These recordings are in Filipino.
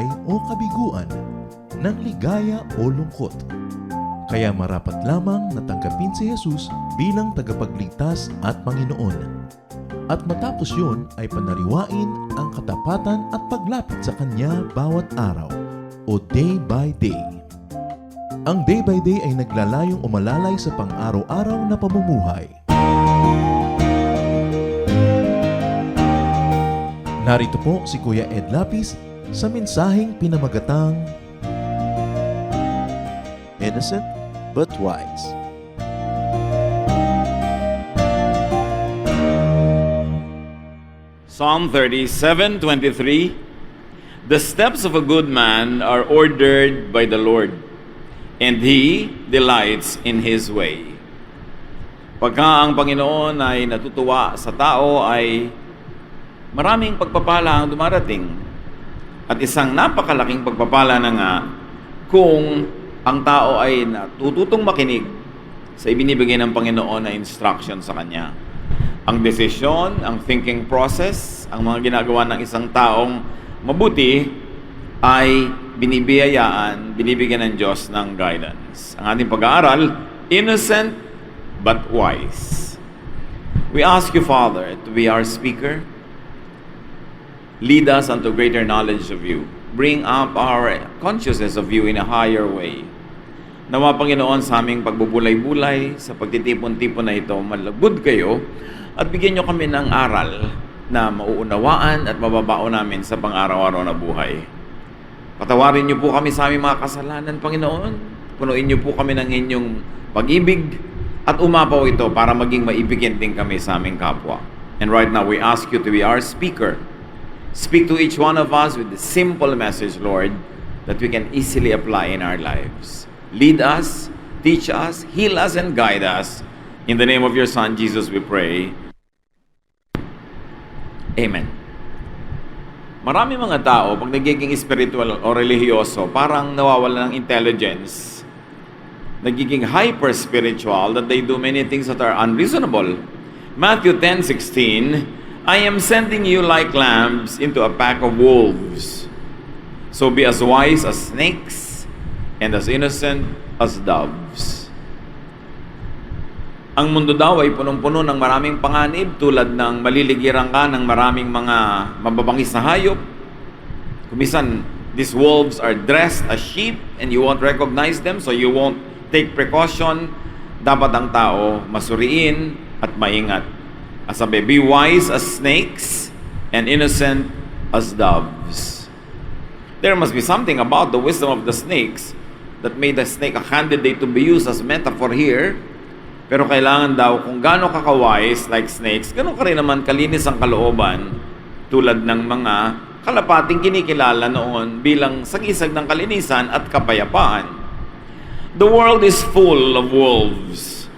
buhay o kabiguan, ng ligaya o lungkot. Kaya marapat lamang na tanggapin si Jesus bilang tagapagligtas at Panginoon. At matapos yun ay panariwain ang katapatan at paglapit sa Kanya bawat araw o day by day. Ang day by day ay naglalayong umalalay sa pang-araw-araw na pamumuhay. Narito po si Kuya Ed Lapis sa mensaheng pinamagatang Innocent but Wise. Psalm 37:23. The steps of a good man are ordered by the Lord, and He delights in His way. Pagka ang Panginoon ay natutuwa sa tao ay maraming pagpapala ang dumarating. At isang napakalaking pagpapala na nga kung ang tao ay natututong makinig sa ibinibigay ng Panginoon na instruction sa kanya. Ang desisyon, ang thinking process, ang mga ginagawa ng isang taong mabuti ay binibigyan ng Diyos ng guidance. Ang ating pag-aaral, innocent but wise. We ask you, Father, to be our speaker. Lead us unto greater knowledge of you. Bring up our consciousness of you in a higher way. Nawa, Panginoon, sa aming pagbubulay-bulay, sa pagtitipon-tipon na ito, malagod kayo at bigyan nyo kami ng aral na mauunawaan at mababao namin sa pang-araw-araw na buhay. Patawarin niyo po kami sa aming mga kasalanan, Panginoon. Punuin niyo po kami ng inyong pag-ibig at umapaw ito para maging maibigin din kami sa aming kapwa. And right now, we ask you to be our speaker. Speak to each one of us with the simple message, Lord, that we can easily apply in our lives. Lead us, teach us, heal us, and guide us. In the name of your Son, Jesus, we pray. Amen. Marami mga tao, pag nagiging spiritual o religyoso, parang nawawala ng intelligence. Nagiging hyper-spiritual that they do many things that are unreasonable. Matthew 10:16, I am sending you like lambs into a pack of wolves. So be as wise as snakes and as innocent as doves. Ang mundo daw ay punong-puno ng maraming panganib tulad ng maliligiran ka ng maraming mga mababangis na hayop. Kumisan, these wolves are dressed as sheep and you won't recognize them, so you won't take precaution. Dapat ang tao masuriin at maingat. As sabi, be wise as snakes and innocent as doves. There must be something about the wisdom of the snakes that made the snake a candidate to be used as metaphor here. Pero kailangan daw, kung gaano ka ka-wise like snakes, gaano ka rin naman kalinis ang kalooban tulad ng mga kalapating kinikilala noon bilang sagisag ng kalinisan at kapayapaan. The world is full of wolves,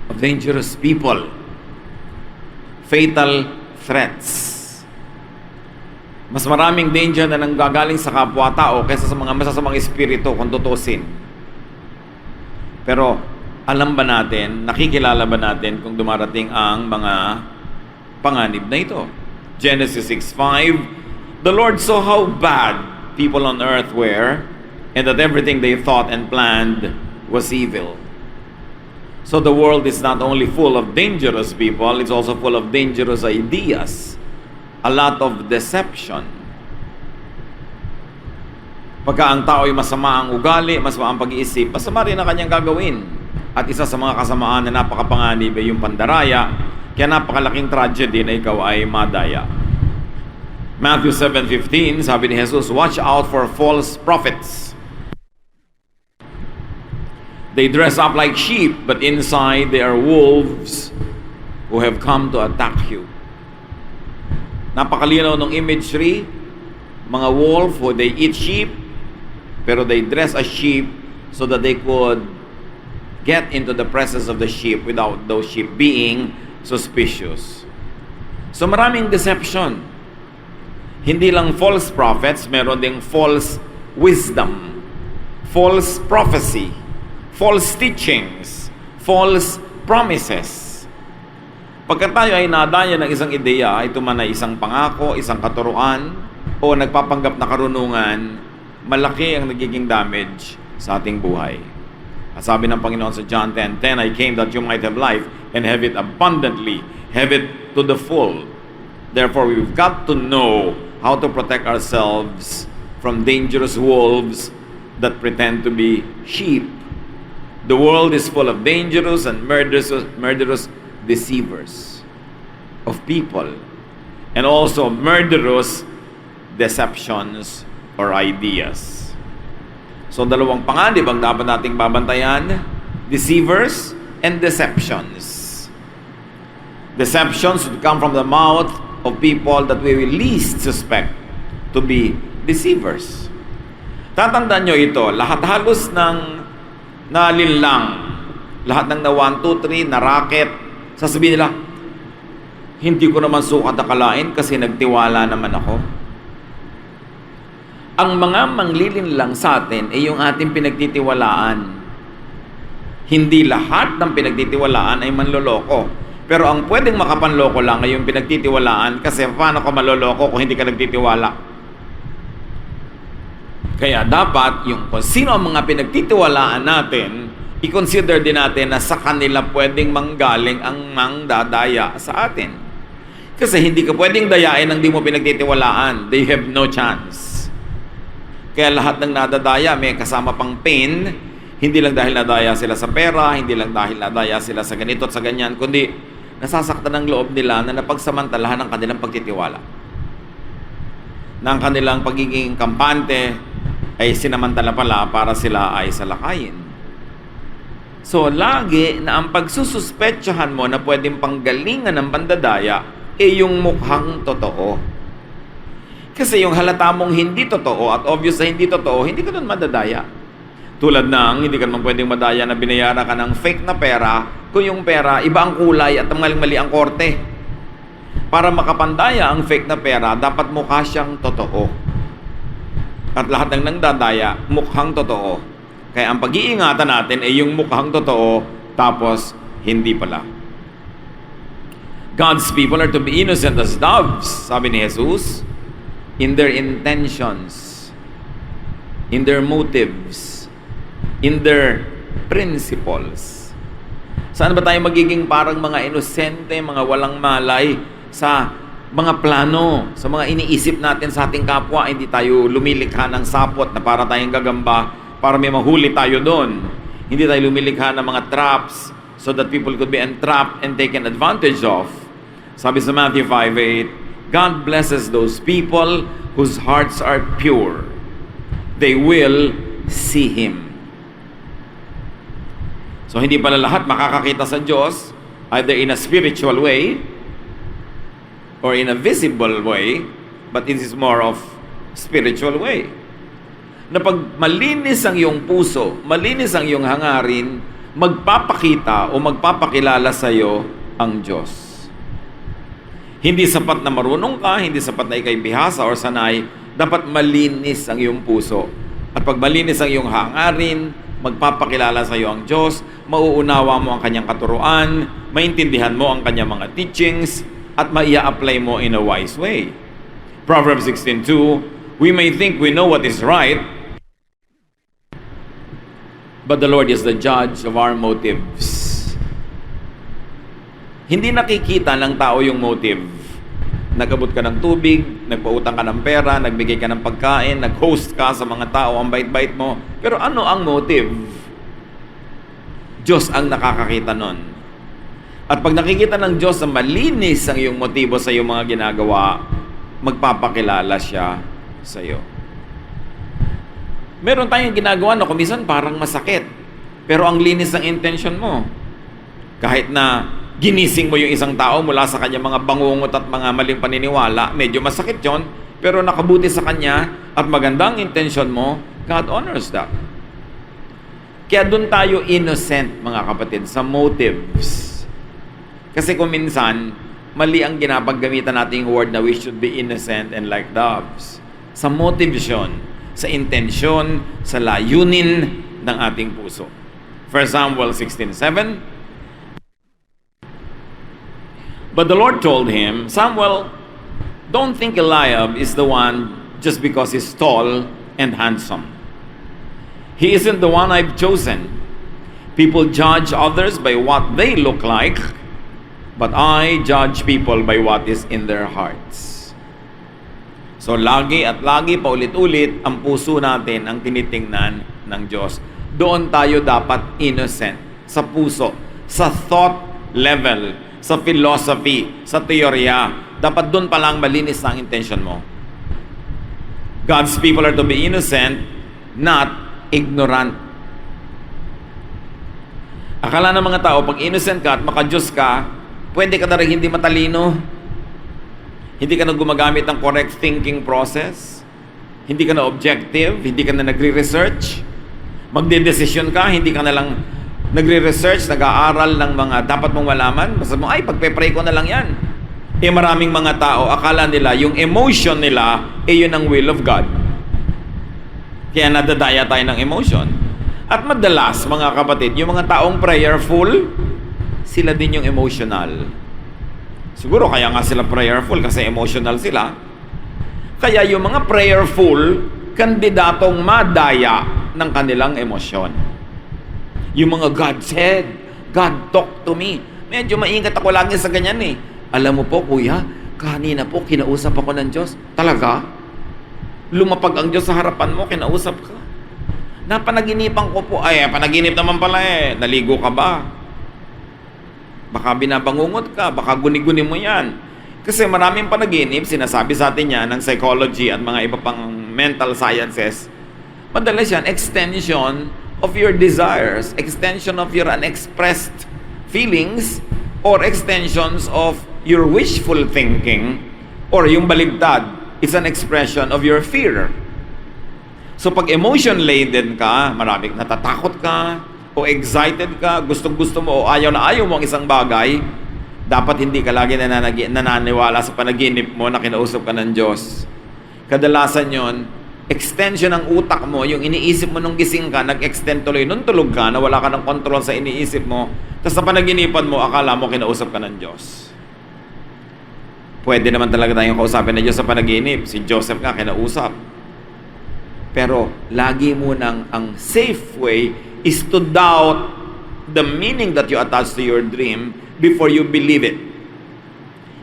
of dangerous people, fatal threats. Mas maraming danger na nanggagaling sa kapwa-tao kaysa sa mga masasamang espiritu kung tutusin. Pero alam ba natin, nakikilala ba natin kung dumarating ang mga panganib na ito? Genesis 6:5, the Lord saw how bad people on earth were and that everything they thought and planned was evil. So the world is not only full of dangerous people, it's also full of dangerous ideas. A lot of deception. Pagka ang tao ay masama ang ugali, masama ang pag-iisip, masama rin ang kanyang gagawin. At isa sa mga kasamaan na napakapanganib ay yung pandaraya, kaya napakalaking tragedy na ikaw ay madaya. Matthew 7:15, sabi ni Jesus, watch out for false prophets. They dress up like sheep, but inside they are wolves who have come to attack you. Napakalinaw ng imagery, mga wolf who they eat sheep, pero they dress as sheep so that they could get into the presence of the sheep without those sheep being suspicious. So maraming deception. Hindi lang false prophets, meron ding false wisdom, false prophecy, false teachings, false promises. Pagka tayo ay nadaya ng isang ideya, ito man ay isang pangako, isang katuruan, o nagpapanggap na karunungan, malaki ang nagiging damage sa ating buhay. At sabi ng Panginoon sa John 10:10, I came that you might have life and have it abundantly, have it to the full. Therefore, we've got to know how to protect ourselves from dangerous wolves that pretend to be sheep. The world is full of dangerous and murderous deceivers of people, and also murderous deceptions or ideas. So dalawang panganib ang dapat nating babantayan: deceivers and deceptions. Deceptions would come from the mouth of people that we will least suspect to be deceivers. Tatandaan nyo ito, lahat halos ng nalinlang, lahat ng na 1, 2, 3, na racket, sasabihin nila, hindi ko naman sukat akalain kasi nagtiwala naman ako. Ang mga manglilinlang sa atin ay yung ating pinagtitiwalaan. Hindi lahat ng pinagtitiwalaan ay manloloko. Pero ang pwedeng makapanloko lang ay yung pinagtitiwalaan, kasi paano ka maloloko kung hindi ka nagtitiwala? Kaya dapat yung kung sino ang mga pinagtitiwalaan natin, i-consider din natin na sa kanila pwedeng manggaling ang mangdadaya sa atin. Kasi hindi ka pwedeng dayain ng di mo pinagtitiwalaan. They have no chance. Kaya lahat ng nadadaya may kasama pang pain, hindi lang dahil nadaya sila sa pera, hindi lang dahil nadaya sila sa ganito at sa ganyan, kundi nasasaktan ng loob nila na napagsamantalahan ng kanilang pagtitiwala. Na ang kanilang pagiging kampante ay sinamantala pala para sila ay salakayin. So, lagi na ang pagsususpetsahan mo na pwedeng panggalingan ng bandadaya ay yung mukhang totoo. Kasi yung halata mong hindi totoo at obvious na hindi totoo, hindi ka doon madadaya. Tulad ng, hindi ka naman pwedeng madaya na binayaran ka ng fake na pera kung yung pera, iba ang kulay at maling-mali ang korte. Para makapandaya ang fake na pera, dapat mukha siyang totoo. At lahat ng nangdadaya, mukhang totoo. Kaya ang pag-iingatan natin ay yung mukhang totoo, tapos hindi pala. God's people are to be innocent as doves, sabi ni Jesus, in their intentions, in their motives, in their principles. Saan ba tayo magiging parang mga inosente, mga walang malay sa mga plano, sa mga iniisip natin sa ating kapwa? Hindi tayo lumilikha ng sapot na para tayong gagamba, para may mahuli tayo doon. Hindi tayo lumilikha ng mga traps so that people could be entrapped and taken advantage of. Sabi sa Matthew 5:8, God blesses those people whose hearts are pure. They will see Him. So, hindi pala lahat makakakita sa Diyos, either in a spiritual way or in a visible way, but it is more of spiritual way. Na pag malinis ang iyong puso, malinis ang iyong hangarin, magpapakita o magpapakilala sa iyo ang Diyos. Hindi sapat na marunong ka, hindi sapat na ikay bihasa or sanay, dapat malinis ang iyong puso. At pag malinis ang iyong hangarin, magpapakilala sa iyo ang Diyos, mauunawa mo ang kanyang katuruan, maintindihan mo ang kanyang mga teachings, at maia-apply mo in a wise way. Proverbs 16:2, we may think we know what is right, but the Lord is the judge of our motives. Hindi nakikita ng tao yung motive. Nagabot ka ng tubig, nagpautang ka ng pera, nagbigay ka ng pagkain, nag-host ka sa mga tao, ang bait-bait mo. Pero ano ang motive? Diyos ang nakakakita nun. At pag nakikita ng Diyos na malinis ang iyong motibo sa iyong mga ginagawa, magpapakilala siya sa iyo. Meron tayong ginagawa na kumisan parang masakit. Pero ang linis ng intention mo. Kahit na ginising mo yung isang tao mula sa kanya mga bangungot at mga maling paniniwala, medyo masakit yon, pero nakabuti sa kanya at magandang intention mo, God honors that. Kaya doon tayo innocent, mga kapatid, sa motives. Kasi kung minsan, mali ang ginapaggamitan nating word na we should be innocent and like doves. Sa motives yun, sa intensyon, sa layunin ng ating puso. 1 Samuel 16:7, But the Lord told him, Samuel, don't think Eliab is the one just because he's tall and handsome. He isn't the one I've chosen. People judge others by what they look like, but I judge people by what is in their hearts. So lagi at lagi paulit-ulit ang puso natin ang tinitingnan ng Diyos. Doon tayo dapat innocent sa puso, sa thought level, sa philosophy, sa teorya. Dapat doon pa lang malinis ang intention mo. God's people are to be innocent, not ignorant. Akala ng mga tao, pag innocent ka at maka-Diyos ka, pwede ka na rin hindi matalino. Hindi ka na gumagamit ng correct thinking process. Hindi ka na objective. Hindi ka na nagre-research. Magde-decision ka, hindi ka na lang nagre-research, nag-aaral ng mga dapat mong malaman. Basta mo, ay, pagpe-pray ko na lang yan. Maraming mga tao, akala nila, yung emotion nila, yun ang will of God. Kaya nadadaya tayo ng emotion. At madalas, mga kapatid, yung mga taong prayerful, sila din yung emotional. Siguro kaya nga sila prayerful kasi emotional sila. Kaya yung mga prayerful, kandidatong madaya ng kanilang emosyon. Yung mga God said, God talk to me. Medyo maingat ako lagi sa ganyan eh. Alam mo po, kuya, kanina po kinausap ako ng Diyos. Talaga? Lumapag ang Diyos sa harapan mo, kinausap ka. Napanaginipan ko po. Ay, panaginip naman pala eh. Naligo ka ba? Baka binabangungot ka, baka guni-guni mo yan. Kasi maraming panaginip, sinasabi sa atin yan ng psychology at mga iba pang mental sciences. Madalas yan, extension of your desires, extension of your unexpressed feelings, or extensions of your wishful thinking, or yung baligtad, is an expression of your fear. So pag emotion-laden ka, maraming natatakot ka, o excited ka, gustong-gusto mo, o ayaw na ayaw mo ang isang bagay, dapat hindi ka lagi nananiwala sa panaginip mo na kinausap ka ng Diyos. Kadalasan yon, extension ng utak mo, yung iniisip mo nung gising ka, nag-extend tuloy nung tulog ka, na wala ka ng control sa iniisip mo, tapos sa panaginipan mo, akala mo kinausap ka ng Diyos. Pwede naman talaga tayong kausapin ng Diyos sa panaginip. Si Joseph nga kinausap. Pero lagi mo nang ang safe way is to doubt the meaning that you attach to your dream before you believe it.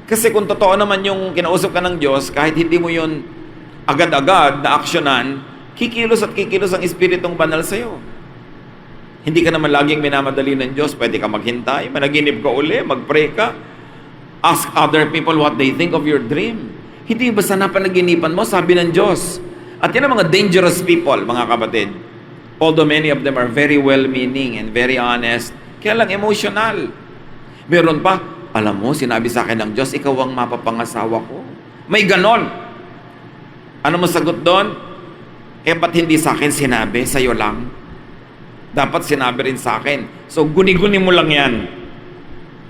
Kasi kung totoo naman yung kinausap ka ng Diyos, kahit hindi mo yun agad-agad na aksyonan, kikilos at kikilos ang Espiritong Banal sa'yo. Hindi ka naman laging minamadali ng Diyos, pwede ka maghintay, managinip ka uli, mag-pray ka, ask other people what they think of your dream. Hindi basta napanaginipan mo, sabi ng Diyos. At yan ang mga dangerous people, mga kapatid. Although many of them are very well-meaning and very honest, kaya lang emotional. Meron pa, alam mo, sinabi sa akin ng Diyos, ikaw ang mapapangasawa ko. May ganon. Ano mo sagot doon? Ba't hindi sa akin sinabi? Sa'yo lang. Dapat sinabi rin sa akin. So, guni-guni mo lang yan.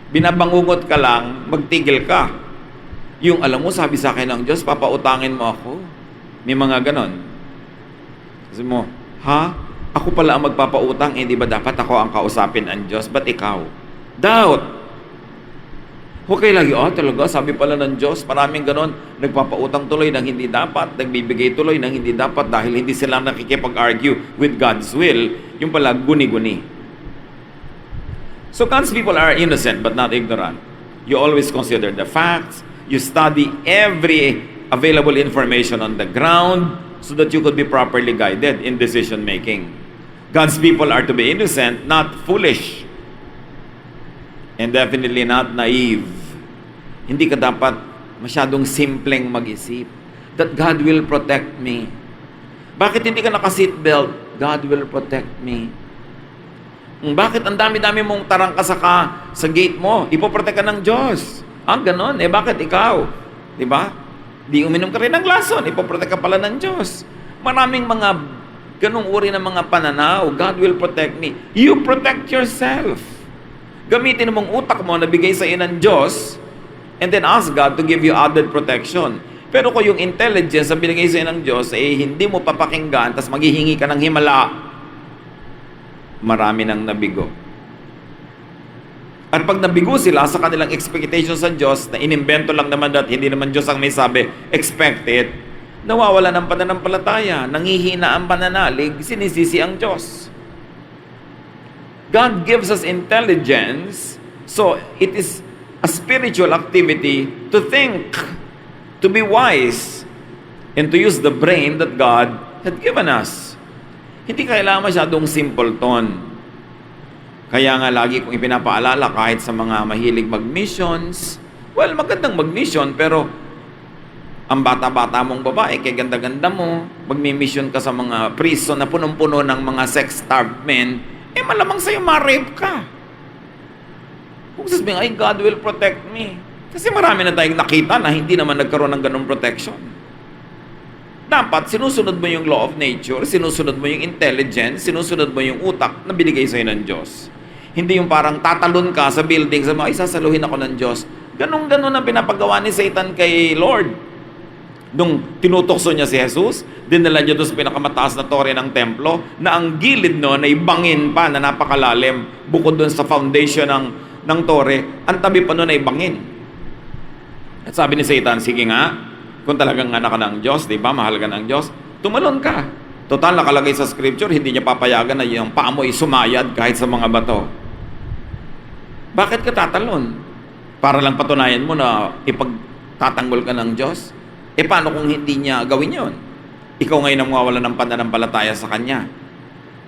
Binabangungot ka lang, magtigil ka. Yung alam mo, sabi sa akin ng Diyos, papautangin mo ako. May mga ganon. Kasi mo, ha? Ako pala ang magpapautang, hindi ba dapat ako ang kausapin ang Diyos? Ba't ikaw? Doubt. Okay lagi, talaga, sabi pala ng Diyos, maraming ganon, nagpapautang tuloy ng hindi dapat, nagbibigay tuloy ng hindi dapat dahil hindi sila nakikipag-argue with God's will, yung pala guni-guni. So God's people are innocent but not ignorant. You always consider the facts, you study every available information on the ground so that you could be properly guided in decision making. God's people are to be innocent, not foolish. And definitely not naive. Hindi ka dapat masyadong simpleng mag-isip that God will protect me. Bakit hindi ka naka-seatbelt? God will protect me. Bakit ang dami-dami mong tarangkasaka sa gate mo? Ipoprotect ka ng Diyos. Ganon. Bakit ikaw? Diba? Di uminom ka rin ng lason. Ipoprotect ka pala ng Diyos. Maraming mga ganung uri ng mga pananaw. God will protect me. You protect yourself. Gamitin mong utak mo na bigay sa iyo ng Diyos and then ask God to give you added protection. Pero kung yung intelligence na binigay sa iyo ng Diyos, hindi mo papakinggan, tas maghihingi ka ng himala, marami nang nabigo. At pag nabigo sila sa kanilang expectation sa Diyos, na inimbento lang naman at hindi naman Diyos ang may sabi, expect it, nawawala ng pananampalataya, nangihina ang pananalig, sinisisi ang Diyos. God gives us intelligence, so it is a spiritual activity to think, to be wise, and to use the brain that God had given us. Hindi kailangan masyadong simpleton. Kaya nga lagi kong ipinapaalala kahit sa mga mahilig mag-missions, well, magandang mag-mission, pero ang bata-bata mong babae, kaya ganda-ganda mo, magmi-mission ka sa mga prison na punong-puno ng mga sex-starved men, malamang sa'yo ma-rape ka. Kung sasabihin, ay, God will protect me. Kasi marami na tayong nakita na hindi naman nagkaroon ng ganong protection. Dapat, sinusunod mo yung law of nature, sinusunod mo yung intelligence, sinusunod mo yung utak na binigay sa'yo ng Diyos. Hindi yung parang tatalon ka sa building, sabi mo, ay, sasaluhin ako ng Diyos. Ganon-ganon ang pinapagawa ni Satan kay Lord. Nung tinutokso niya si Jesus, dinala niya doon sa pinakamataas na tore ng templo, na ang gilid noon ay bangin pa na napakalalim, bukod doon sa foundation ng tore, ang tabi pa noon ay bangin. At sabi ni Satan, sige nga, kung talagang anak ka ng Diyos, di ba, mahal ka ng Diyos, tumalon ka. Total, nakalagay sa scripture, hindi niya papayagan na yung paa mo ay sumayad kahit sa mga bato. Bakit ka tatalon? Para lang patunayan mo na ipagtatanggol ka ng Diyos? Paano kung hindi niya gawin yon? Ikaw ngayon ang mawawala ng pananampalataya sa Kanya.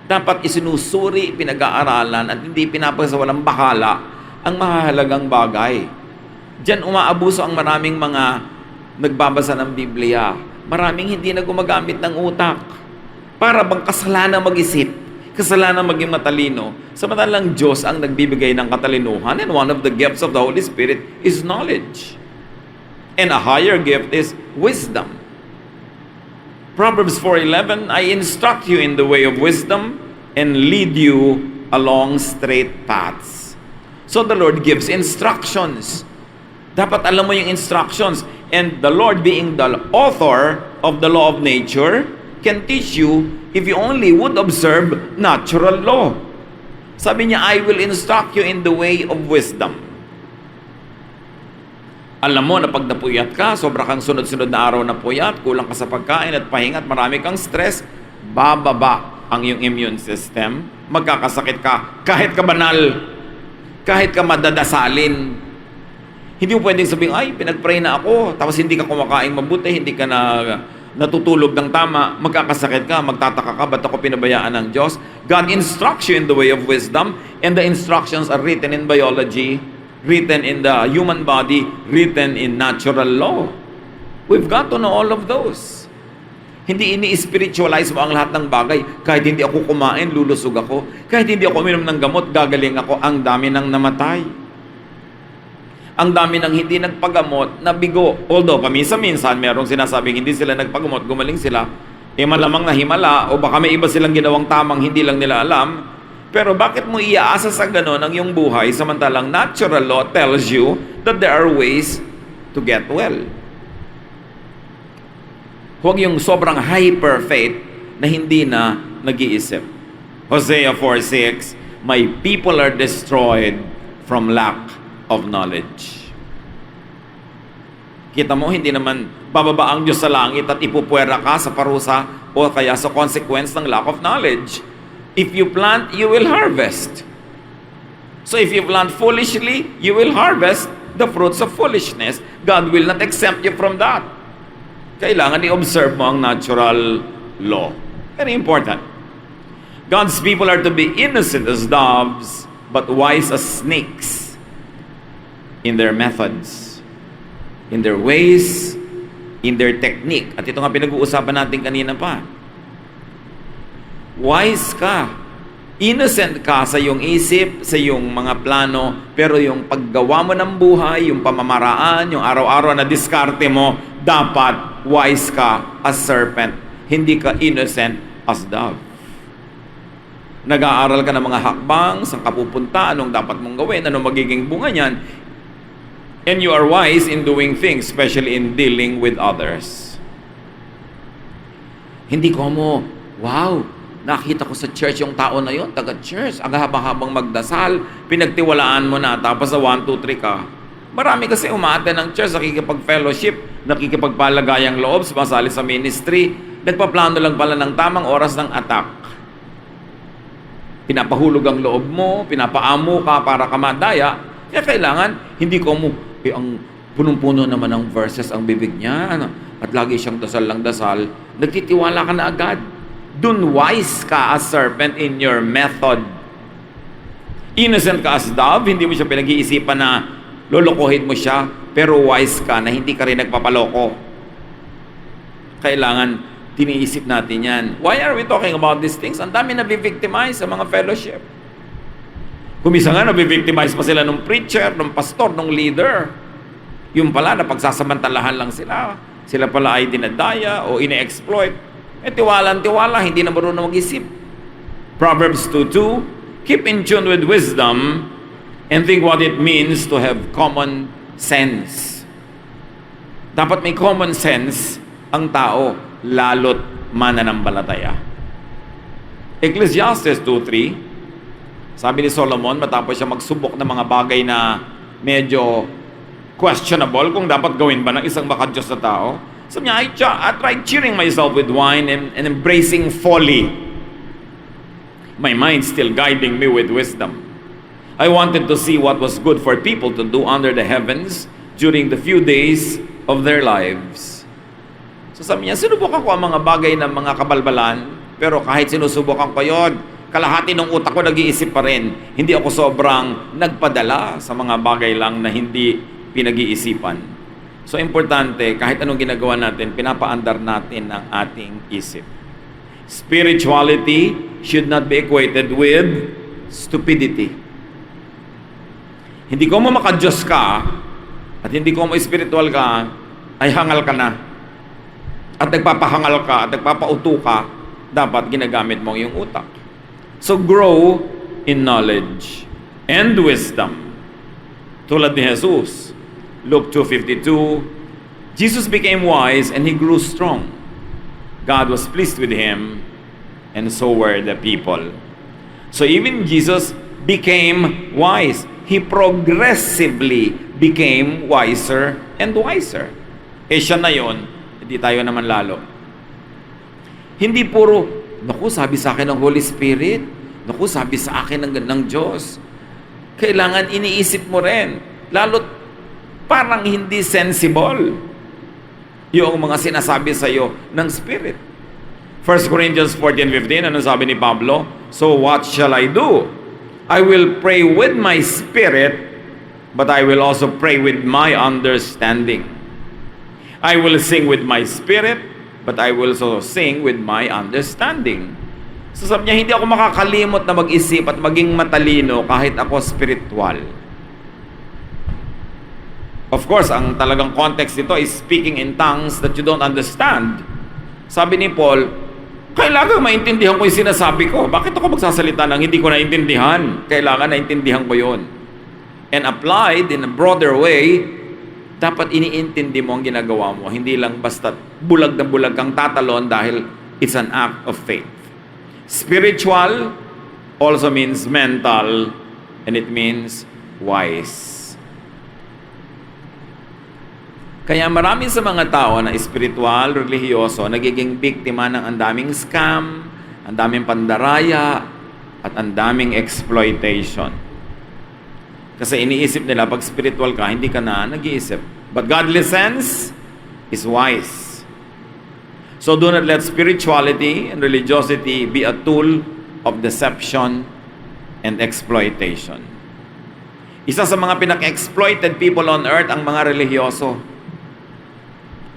Dapat isinusuri, pinag-aaralan, at hindi pinapasawalang bahala ang mahalagang bagay. Diyan umaabuso ang maraming mga nagbabasa ng Biblia. Maraming hindi na gumagamit ng utak. Para bang kasalanan mag-isip, kasalanan maging matalino. Samantalang Diyos ang nagbibigay ng katalinuhan, and one of the gifts of the Holy Spirit is knowledge. And a higher gift is wisdom. Proverbs 4:11, I instruct you in the way of wisdom and lead you along straight paths. So the Lord gives instructions. Dapat alam mo yung instructions. And the Lord, being the author of the law of nature, can teach you if you only would observe natural law. Sabi niya, I will instruct you in the way of wisdom. Alam mo na pag napuyat ka, sobra kang sunod-sunod na araw na puyat, kulang ka sa pagkain at pahinga at marami kang stress, bababa ang iyong immune system, magkakasakit ka, kahit ka banal, kahit ka madadasalin. Hindi mo pwedeng sabihin, ay, pinag-pray na ako, tapos hindi ka kumakain mabuti, hindi ka natutulog ng tama, magkakasakit ka, magtataka ka, ba't ako pinabayaan ng Diyos? God instructs you in the way of wisdom, and the instructions are written in biology, written in the human body, written in natural law. We've got to know all of those. Hindi ini-spiritualize mo ang lahat ng bagay. Kahit hindi ako kumain, lulusog ako. Kahit hindi ako uminom ng gamot, gagaling ako. Ang dami nang namatay. Ang dami nang hindi nagpagamot, nabigo. Although, paminsan-minsan, merong sinasabing hindi sila nagpagamot, gumaling sila. Malamang nahimala, o baka may iba silang ginawang tamang hindi lang nila alam. Pero bakit mo iaasa sa ganon ang iyong buhay samantalang natural law tells you that there are ways to get well? Huwag yung sobrang hyper faith na hindi na nag-iisip. Hosea 4:6, my people are destroyed from lack of knowledge. Kita mo, hindi naman bababa ang Diyos sa langit at ipupuwera ka sa parusa o kaya sa consequence ng lack of knowledge. If you plant, you will harvest. So if you plant foolishly, you will harvest the fruits of foolishness. God will not exempt you from that. Kailangan i-observe mo ang natural law. Very important. God's people are to be innocent as doves, but wise as snakes in their methods, in their ways, in their technique. At ito nga pinag-uusapan natin kanina pa. Wise ka. Innocent ka sa iyong isip, sa iyong mga plano, pero yung paggawa mo ng buhay, yung pamamaraan, yung araw-araw na diskarte mo, dapat wise ka as serpent. Hindi ka innocent as dove. Nag-aaral ka ng mga hakbang, saan ka pupunta, anong dapat mong gawin, anong magiging bunga niyan. And you are wise in doing things, especially in dealing with others. Hindi ko mo, wow, nakita ko sa church yung tao na yon, taga-church, ang habang-habang magdasal, pinagtiwalaan mo na, tapos sa 1, 2, 3 ka. Marami kasi umaaten ng church, nakikipag-fellowship, nakikipagpalagayang loob, sumasali sa ministry, nagpaplano lang pala ng tamang oras ng attack. Pinapahulog ang loob mo, pinapaamo ka para ka madaya, kaya kailangan, hindi ko mo, ang punong-puno naman ng verses ang bibig niya, at lagi siyang dasal lang dasal, nagtitiwala ka na agad. Dun wise ka as serpent in your method. Innocent ka as dove, hindi mo siya pinag-iisipan na lolokohin mo siya, pero wise ka na hindi ka rin nagpapaloko. Kailangan tiniisip natin yan. Why are we talking about these things? Ang dami nabivictimize sa mga fellowship. Kumisa nga nabivictimize pa sila ng preacher, ng pastor, ng leader. Yung pala, napagsasamantalahan lang sila. Sila pala ay dinadaya o ine-exploit. Tiwalang-tiwala, hindi na marunong mag-isip. Proverbs 2:2, keep in tune with wisdom and think what it means to have common sense. Dapat may common sense ang tao, lalo't mananampalataya. Ecclesiastes 2:3, sabi ni Solomon, matapos siya magsubok ng mga bagay na medyo questionable kung dapat gawin ba ng isang makadiyos na tao, sabi niya, I tried cheering myself with wine and embracing folly. My mind still guiding me with wisdom. I wanted to see what was good for people to do under the heavens during the few days of their lives. So sabi niya, sinubukan ko ang mga bagay ng mga kabalbalan, pero kahit sinusubukan ko yon, kalahati ng utak ko nag-iisip pa rin. Hindi ako sobrang nagpadala sa mga bagay lang na hindi pinag-iisipan. So, importante, kahit anong ginagawa natin, pinapaandar natin ang ating isip. Spirituality should not be equated with stupidity. Hindi ko mo makadiyos ka, at hindi ko mo spiritual ka, ay hangal ka na. At nagpapahangal ka, at nagpapauto ka, dapat ginagamit mo yung utak. So, grow in knowledge and wisdom. Tulad ni Jesus, Luke 2:52, Jesus became wise and he grew strong. God was pleased with him, and so were the people. So even Jesus became wise. He progressively became wiser and wiser. Siya na yun, hindi tayo naman lalo. Hindi puro, naku, sabi sa akin ng Holy Spirit, naku, sabi sa akin ng Diyos. Kailangan iniisip mo rin, lalo't parang hindi sensible yung mga sinasabi sa iyo ng Spirit. 1 Corinthians 14:15, ano sabi ni Pablo? So what shall I do? I will pray with my spirit, but I will also pray with my understanding. I will sing with my spirit, but I will also sing with my understanding. So sabi niya, hindi ako makakalimot na mag-isip at maging matalino kahit ako spiritual. Of course, ang talagang context dito is speaking in tongues that you don't understand. Sabi ni Paul, kailangan maintindihan ko yung sinasabi ko. Bakit ako magsasalita ng hindi ko naintindihan? Kailangan naintindihan ko yun. And applied in a broader way, dapat iniintindi mo ang ginagawa mo. Hindi lang basta bulag na bulag kang tatalon dahil it's an act of faith. Spiritual also means mental, and it means wise. Kaya marami sa mga tao na espiritual, religyoso, nagiging biktima ng andaming scam, andaming pandaraya, at andaming exploitation. Kasi iniisip nila, pag spiritual ka, hindi ka na nag-iisip. But godly sense is wise. So do not let spirituality and religiosity be a tool of deception and exploitation. Isa sa mga pinaka-exploited people on earth ang mga religyoso.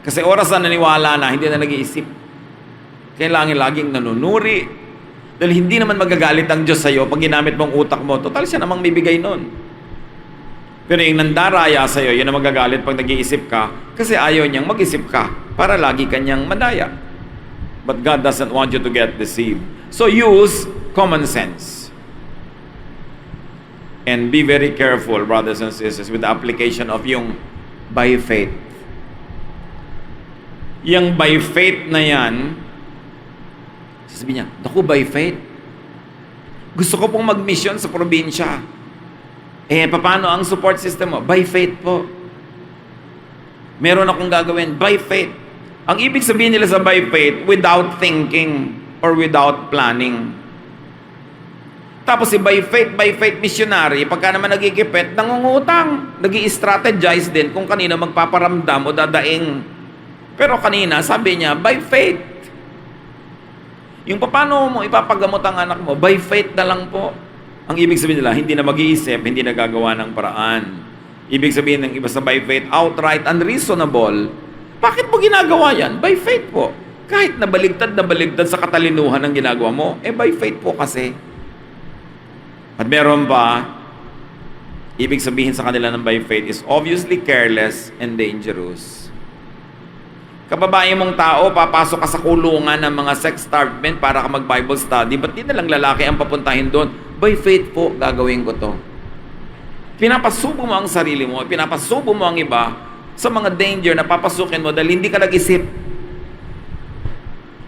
Kasi oras na naniwala na, hindi na nag-iisip. Kailangan laging nanunuri. Dahil hindi naman magagalit ang Diyos sa'yo pag ginamit mong utak mo. Total, siya namang bibigay nun. Pero yung nandaraya sa'yo, yun ang magagalit pag nag-iisip ka kasi ayaw niyang mag-isip ka para lagi kanyang madaya. But God doesn't want you to get deceived. So use common sense. And be very careful, brothers and sisters, with the application of yung by faith. Yung by faith na yan, Sabi niya, naku, by faith. Gusto ko pong mag-mission sa probinsya. Paano ang support system mo? By faith po. Meron akong gagawin, by faith. Ang ibig sabihin nila sa by faith, without thinking or without planning. Tapos si by faith missionary, pagka naman nagigipit, nangungutang, nag-i-strategize din kung kanino magpaparamdam o dadaing. Pero kanina, sabi niya, by faith. Yung paano mo ipapagamot ang anak mo, by faith na lang po. Ang ibig sabihin nila, hindi na mag-iisip, hindi na gagawa ng paraan. Ibig sabihin ng iba sa by faith, outright unreasonable. Bakit mo ginagawa yan? By faith po. Kahit na baligtad sa katalinuhan ng ginagawa mo, by faith po kasi. At meron pa, ibig sabihin sa kanila ng by faith is obviously careless and dangerous. Kababae mong tao, papasok ka sa kulungan ng mga sex-starved men para ka mag-Bible study, ba't di na lang lalaki ang papuntahin doon? By faith po, gagawin ko to. Pinapasubo mo ang sarili mo, pinapasubo mo ang iba sa mga danger na papasukin mo dahil hindi ka nag-isip.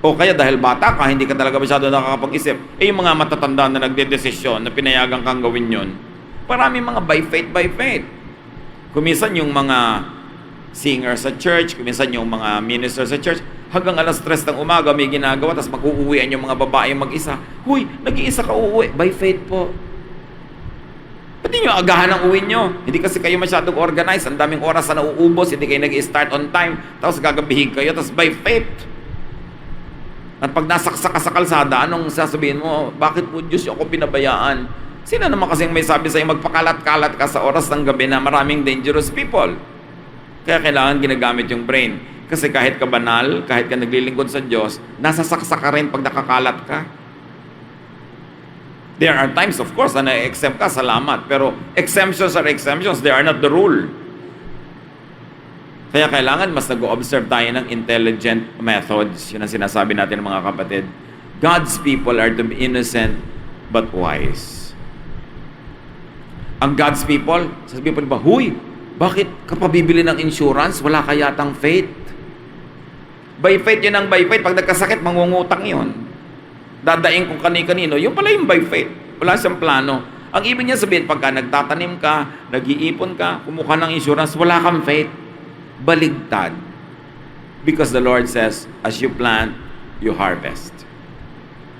O kaya dahil bata ka, hindi ka talaga masyado nakakapag-isip. Yung mga matatanda na nagdedesisyon na pinayagan kang gawin yun, maraming mga by faith. Kuminsan yung mga singers sa church, kuminsan yung mga ministers sa church, hanggang alas 3 ng umaga may ginagawa, tapos mag-uuwian yung mga babae mag-isa. Huy, nag-iisa ka uuwi. By faith po. Pati nyo agahan ang uwi nyo. Hindi kasi kayo masyadong organized. Ang daming oras na nauubos, hindi kayo nag-start on time, tapos gagabihin kayo, tapos by faith. At pag nasaksak ka sa kalsada, anong sasabihin mo? Bakit po Diyos ako pinabayaan? Sino naman kasing may sabi sa'yo, magpakalat-kalat ka sa oras ng gabi na maraming dangerous people? Kaya kailangan ginagamit yung brain. Kasi kahit ka banal, kahit ka naglilingkod sa Diyos, nasasaksak ka rin pag nakakalat ka. There are times, of course, na na-exempt ka, salamat. Pero exemptions are exemptions. They are not the rule. Kaya kailangan mas nag-observe tayo ng intelligent methods. Yun ang sinasabi natin mga kapatid. God's people are to be innocent but wise. Ang God's people, sasabihin pa ba, huy, bakit ka pa bibili ng insurance? Wala ka yatang faith. By faith, yun ang by faith. Pag nagkasakit, mangungutang yun. Dadaing kung kani-kanino, yun pala yung by faith. Wala siyang plano. Ang ibig niya sabihin, pagka nagtatanim ka, nag-iipon ka, kumuha ng insurance, wala kang faith. Baligtad. Because the Lord says, as you plant, you harvest.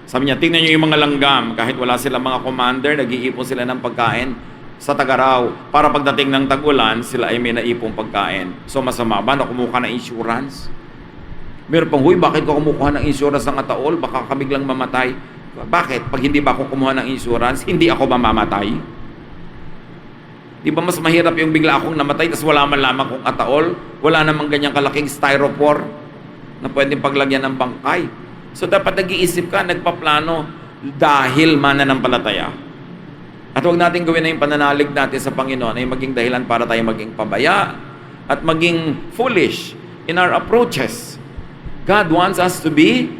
Sabi niya, tingnan niyo yung mga langgam, kahit wala silang mga commander, nag-iipon sila ng pagkain sa tag-araw, para pagdating ng tag-ulan, sila ay may naipong pagkain. So masama ba na kumuha ng insurance? Meron pang, huy, bakit ko kumukuha ng insurance ng ataol? Baka ka biglang mamatay. Bakit? Pag hindi ba ako kumuha ng insurance, hindi ako mamamatay? Di ba mas mahirap yung bigla akong namatay tapos wala man lamang kong ataol? Wala namang ganyang kalaking styrofoam na pwedeng paglagyan ng bangkay. So dapat nag-iisip ka, nagpaplano dahil mananampalataya. At huwag natin gawin na yung pananalig natin sa Panginoon ay maging dahilan para tayo maging pabaya at maging foolish in our approaches. God wants us to be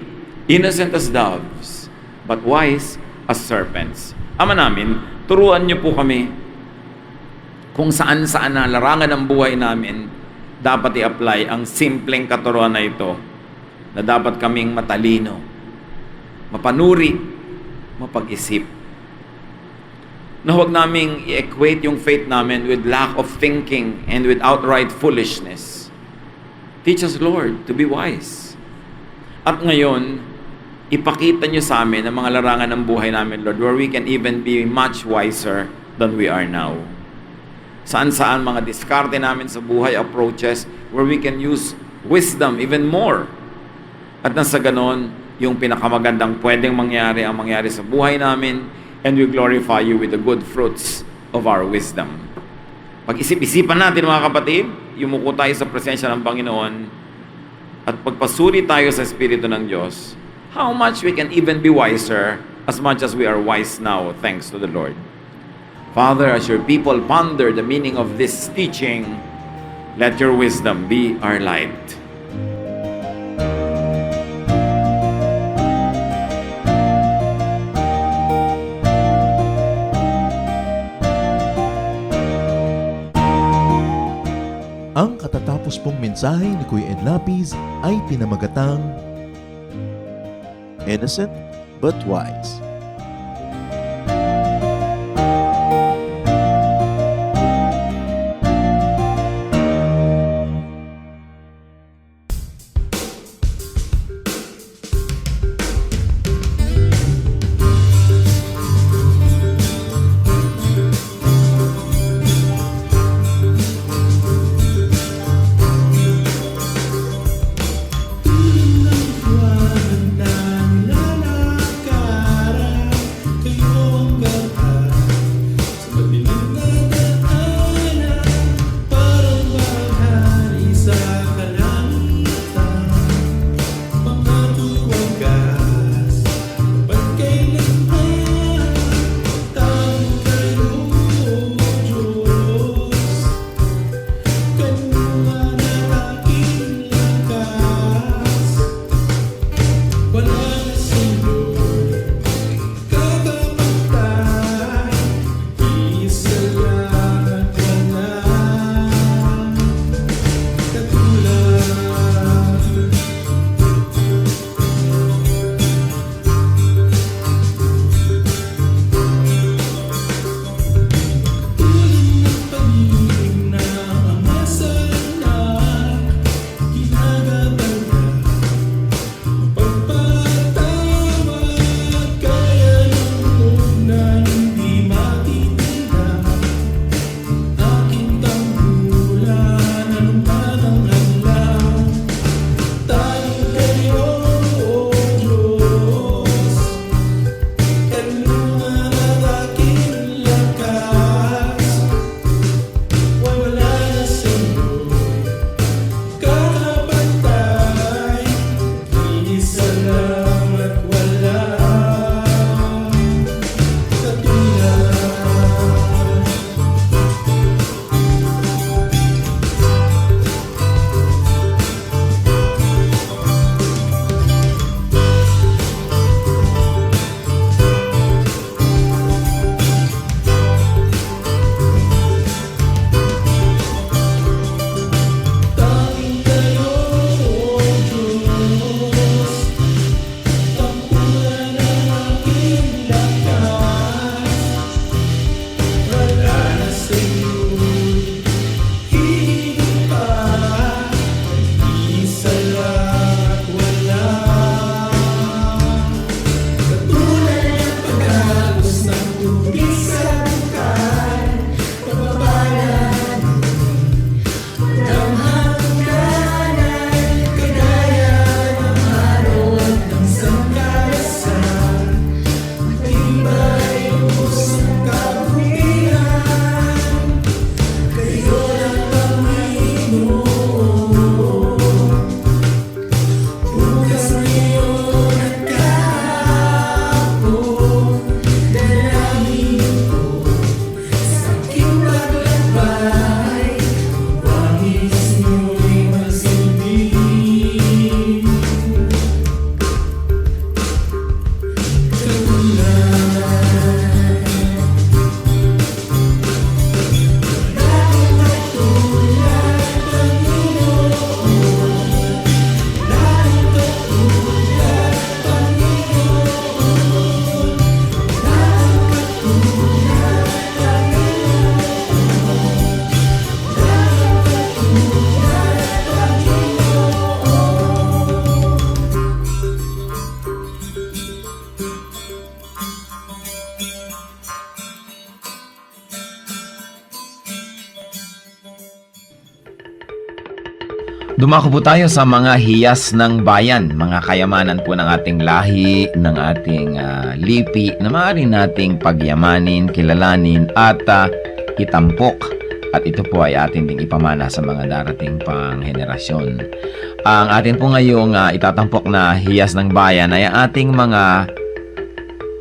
innocent as doves, but wise as serpents. Ama namin, turuan niyo po kami kung saan-saan na larangan ng buhay namin dapat i-apply ang simpleng katuruan na ito na dapat kaming matalino, mapanuri, mapag-isip. Na huwag naming i-equate yung faith namin with lack of thinking and with outright foolishness. Teach us, Lord, to be wise. At ngayon, ipakita niyo sa amin ang mga larangan ng buhay namin, Lord, where we can even be much wiser than we are now. Saan-saan mga diskarte namin sa buhay, approaches, where we can use wisdom even more. At nasa ganon, yung pinakamagandang pwedeng mangyari ang mangyari sa buhay namin, and we glorify you with the good fruits of our wisdom. Pag-isip-isipan natin mga kapatid, yumuko tayo sa presensya ng Panginoon, at pagpasuri tayo sa Espiritu ng Diyos, how much we can even be wiser as much as we are wise now, thanks to the Lord. Father, as your people ponder the meaning of this teaching, let your wisdom be our light. Ang katatapos pong mensahe ni Kuya Ed Lapiz ay pinamagatang innocent but wise. Dumako po tayo sa mga hiyas ng bayan, mga kayamanan po ng ating lahi, ng ating lipi na maaari nating pagyamanin, kilalanin at itampok. At ito po ay atin ding ipamana sa mga darating pang henerasyon. Ang atin po ngayong itatampok na hiyas ng bayan ay ating mga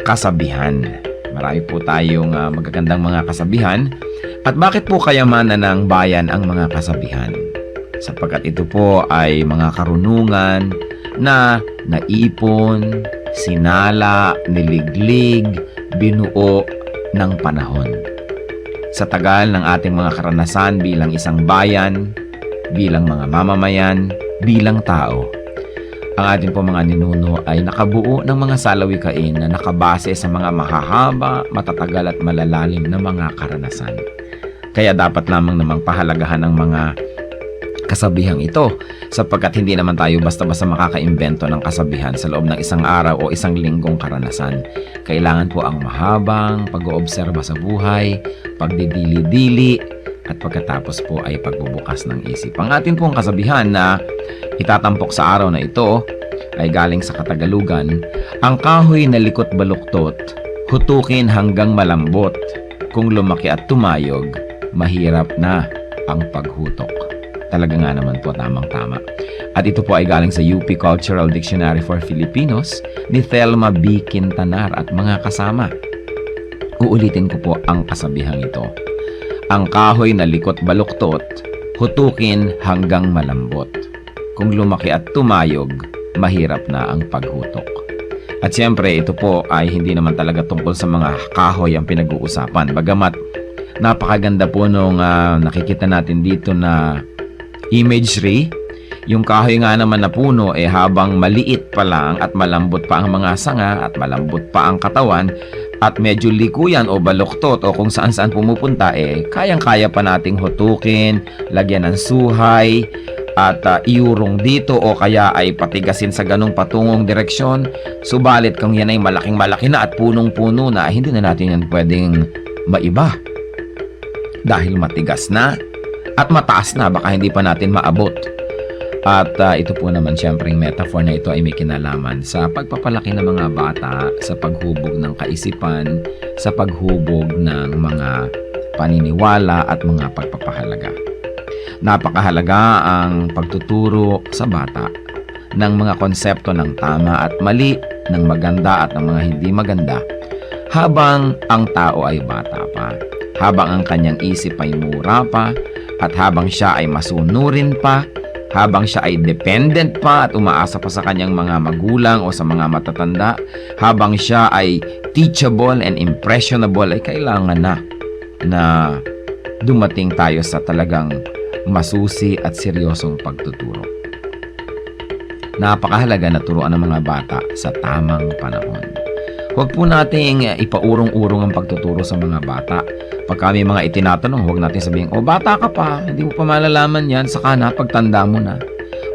kasabihan. Marami po tayong magagandang mga kasabihan. At bakit po kayamanan ng bayan ang mga kasabihan? Sapagkat ito po ay mga karunungan na naipon, sinala, niliglig, binuo ng panahon. Sa tagal ng ating mga karanasan bilang isang bayan, bilang mga mamamayan, bilang tao. Ang ating po mga ninuno ay nakabuo ng mga salawikain na nakabase sa mga mahahaba, matatagal at malalalim na mga karanasan. Kaya dapat lamang namang pahalagahan ng mga kasabihang ito sapagkat hindi naman tayo basta-basta makakaimbento ng kasabihan sa loob ng isang araw o isang linggong karanasan. Kailangan po ang mahabang pag-oobserba sa buhay, pagdidili-dili, at pagkatapos po ay pagbubukas ng isip. Ang atin pong kasabihan na itatampok sa araw na ito ay galing sa Katagalugan, ang kahoy na likot baluktot, hutukin hanggang malambot. Kung lumaki at tumayog, mahirap na ang paghutok. Talaga nga naman po, tamang-tama. At ito po ay galing sa UP Cultural Dictionary for Filipinos ni Thelma B. Quintanar at mga kasama. Uulitin ko po ang kasabihang ito. Ang kahoy na likot baluktot, hutukin hanggang malambot. Kung lumaki at tumayog, mahirap na ang paghutok. At siyempre, ito po ay hindi naman talaga tungkol sa mga kahoy ang pinag-uusapan. Bagamat napakaganda po nung nakikita natin dito na imagery, yung kahoy nga naman na puno habang maliit pa lang at malambot pa ang mga sanga at malambot pa ang katawan at medyo likuyan o baluktot o kung saan-saan pumupunta kayang-kaya pa nating hutukin, lagyan ng suhay at iurong dito o kaya ay patigasin sa ganong patungong direksyon. Subalit kung yan ay malaking-malaki na at punong-puno na, hindi na natin yan pwedeng maiba dahil matigas na at mataas na, baka hindi pa natin maabot. At ito po naman siyempre yung metaphor na ito ay may kinalaman sa pagpapalaki ng mga bata, sa paghubog ng kaisipan, sa paghubog ng mga paniniwala at mga pagpapahalaga. Napakahalaga ang pagtuturo sa bata ng mga konsepto ng tama at mali, ng maganda at ng mga hindi maganda, habang ang tao ay bata pa, habang ang kanyang isip ay mura pa, at habang siya ay masunurin pa, habang siya ay dependent pa at umaasa pa sa kanyang mga magulang o sa mga matatanda, habang siya ay teachable and impressionable, ay kailangan na dumating tayo sa talagang masusi at seryosong pagtuturo. Napakahalaga na turuan ng mga bata sa tamang panahon. Huwag po nating ipaurong-urong ang pagtuturo sa mga bata. Pag kami mga itinatanong, huwag natin sabihin, bata ka pa, hindi mo pa malalaman yan, saka na, pagtanda mo na.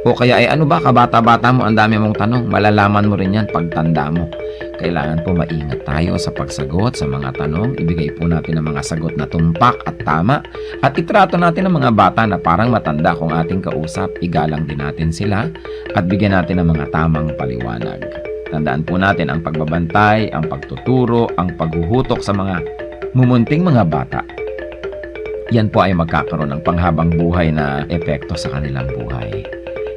O kaya, ano ba, kabata-bata mo, ang dami mong tanong, malalaman mo rin yan pagtanda mo. Kailangan po maingat tayo sa pagsagot sa mga tanong, ibigay po natin ang mga sagot na tumpak at tama, at itrato natin ang mga bata na parang matanda kung ating kausap, igalang din natin sila, at bigyan natin ng mga tamang paliwanag. Tandaan po natin ang pagbabantay, ang pagtuturo, ang paghuhutok sa mga mumunting mga bata. Yan po ay magkakaroon ng panghabang buhay na epekto sa kanilang buhay.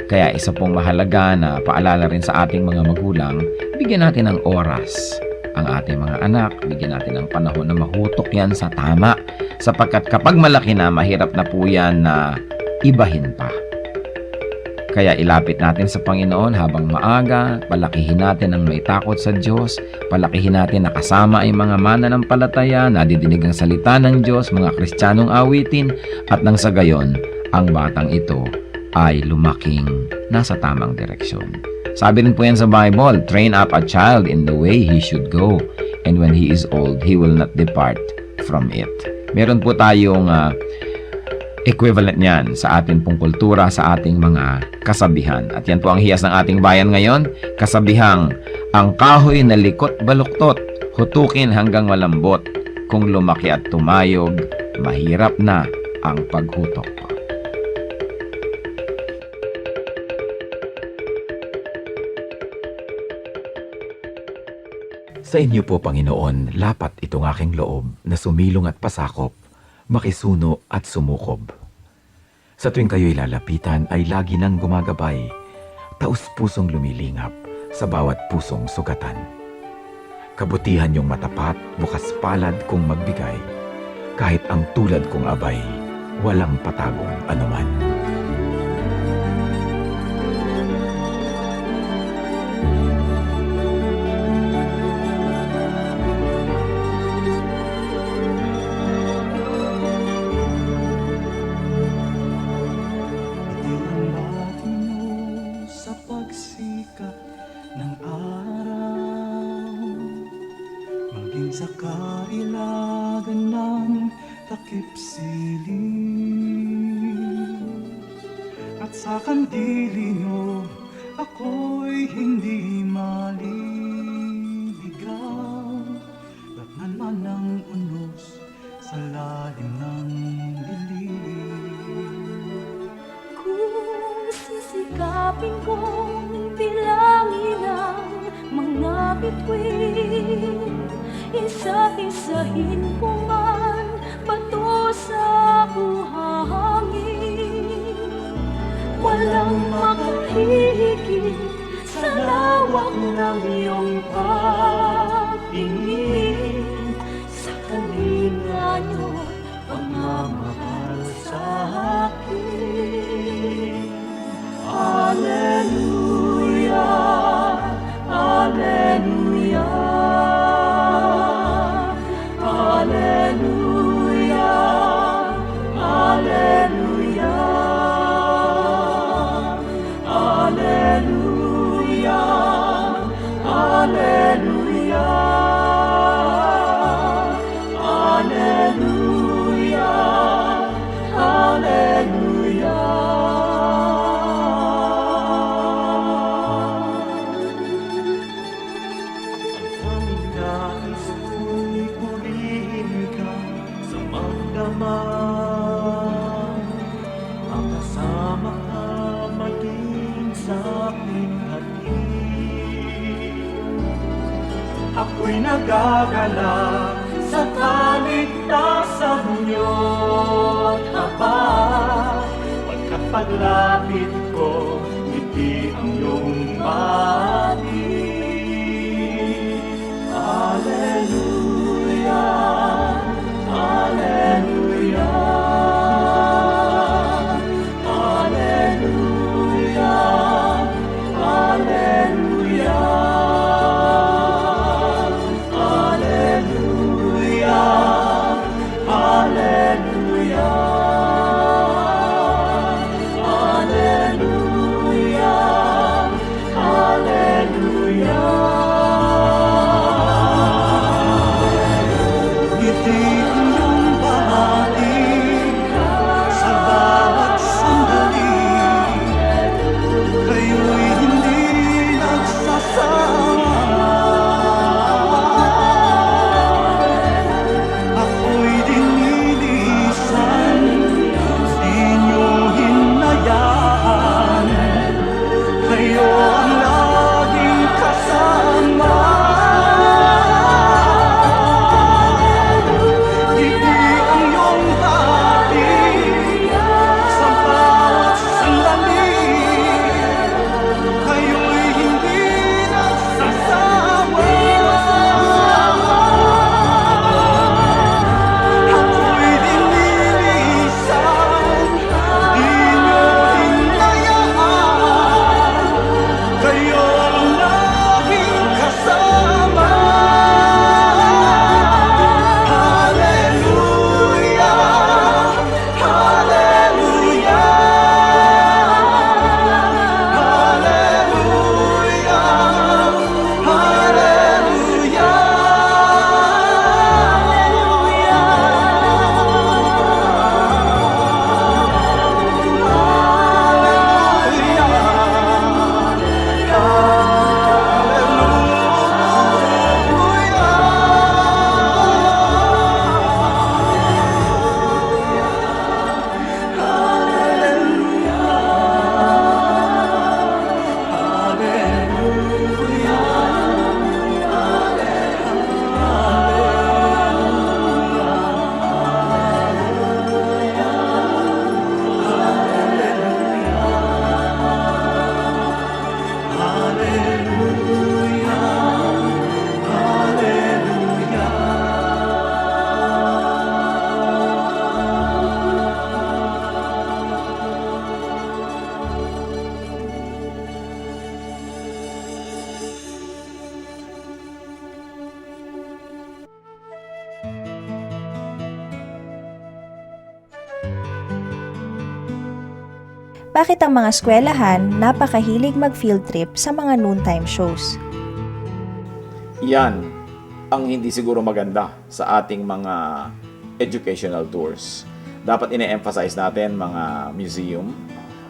Kaya isa pong mahalaga na paalala rin sa ating mga magulang, bigyan natin ng oras ang ating mga anak, bigyan natin ng panahon na mahutok yan sa tama, sapagkat kapag malaki na, mahirap na po yan na ibahin pa. Kaya ilapit natin sa Panginoon habang maaga, palakihin natin ang may takot sa Diyos, palakihin natin na kasama ay mga mananampalataya, nadidinig ang salita ng Diyos, mga Kristiyanong awitin, at nang sa gayon, ang batang ito ay lumaking nasa tamang direksyon. Sabi rin po yan sa Bible, train up a child in the way he should go, and when he is old, he will not depart from it. Meron po tayong equivalent niyan sa ating pong kultura, sa ating mga kasabihan. At yan po ang hiyas ng ating bayan ngayon, kasabihang, ang kahoy na likot baluktot, hutukin hanggang malambot, kung lumaki at tumayog, mahirap na ang paghutok. Sa inyo po, Panginoon, lapat itong aking loob na sumilong at pasakop, makisuno at sumukob. Sa tuwing kayo'y lalapitan ay lagi nang gumagabay, taus-pusong lumilingap sa bawat pusong sugatan. Kabutihan niyong matapat, bukas palad kong magbigay, kahit ang tulad kong abay, walang patagong anuman. sa kailagan ng takip siling. At sa kandili nyo, ako'y hindi maliligaw. Latnan man ng unos sa lalim ng dilim. Kung sisikapin kong bilangin ang mga bituin, isa-isahin ko man bato sa buhangin. Walang makahihigit sa lawak ng iyong pagtingin, sa kalinga niyo't pagmamahal sa akin. Alleluia, Alleluia, Alleluia, Alleluia, Alleluia, Alleluia, Alleluia, Alleluia. Ang aming nais ko'y purihin ka sa magdamag. Makasama ka maging sa aking hatid. Ako'y nagagalak sa kaligtasan niyo't habag. Pagkapaglapit ko, ngiti ang iyong bati. Alleluia, Alleluia, Alleluia, Alleluia, Alleluia, Alleluia, Alleluia, Alleluia. Ngiti ang iyong bahagi sa bawat sandali. Kayo'y hindi nagsasama. Ako'y dinilisan, di niyo hinayaan. Kayo ang laging kasama. Ngiti ang iyong bahagi sa bawat sandali. Kayo'y hindi nagsasawa. Ako'y dinilisan, di niyo hinayaan. Kayo ang laging kasama. Hallelujah, Hallelujah, Hallelujah, Bakit ang mga eskwelahan napakahilig mag-field trip sa mga noontime shows? Yan. ang hindi siguro maganda sa ating mga educational tours. Dapat ine-emphasize natin mga museum,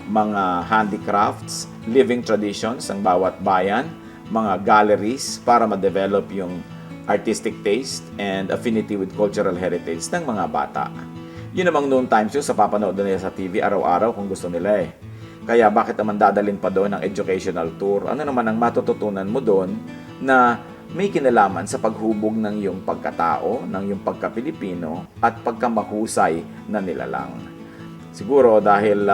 mga handicrafts, living traditions ng bawat bayan, mga galleries para ma-develop yung artistic taste and affinity with cultural heritage ng mga bata. Yun namang noon times yun sa papanood nila sa TV araw-araw kung gusto nila eh. Kaya bakit naman dadalhin pa doon ang educational tour? Ano naman ang matututunan mo doon na may kinalaman sa paghubog ng iyong pagkatao, ng iyong pagka-Pilipino at pagkamahusay na nilalang. Siguro dahil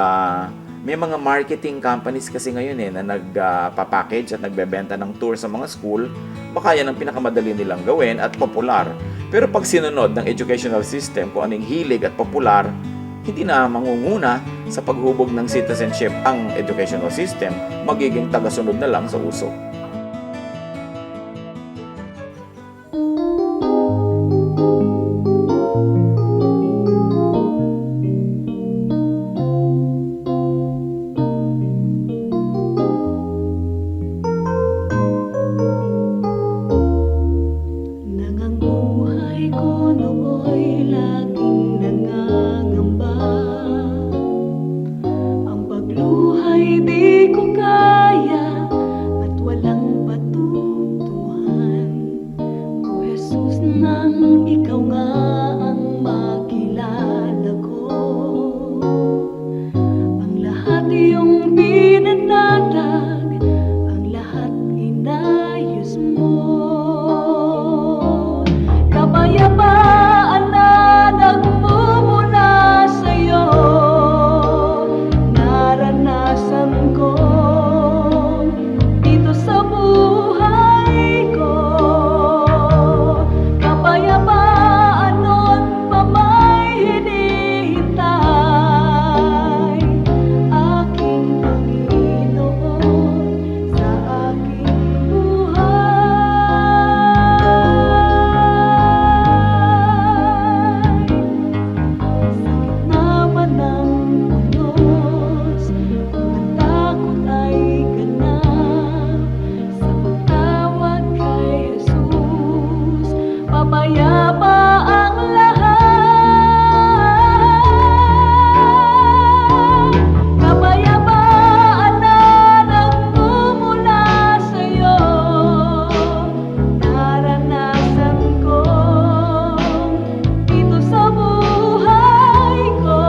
may mga marketing companies kasi ngayon na nagpa-package at nagbebenta ng tour sa mga school, baka yan ang pinakamadali nilang gawin at popular. Pero pag sinunod ng educational system kung anong hilig at popular, hindi na mangunguna sa paghubog ng citizenship ang educational system, magiging tagasunod na lang sa uso. Nanganguhay ko nooy laging nangangamba. Ang pagluhay di ko kaya at walang patutuhan. O Jesus, nang ikaw nga ang makilala ko, ang lahat iyong pinanatag, ang lahat inayos mo. Kapayapaan na nagmumula sa'yo, naranasan ko dito sa buhay ko. Kapayapaan nun pa may hinihintay, aking Panginoon sa aking buhay. Papayapa ang lahat. Kapayapaan na nagmumula sa'yo, naranasan ko dito sa buhay ko.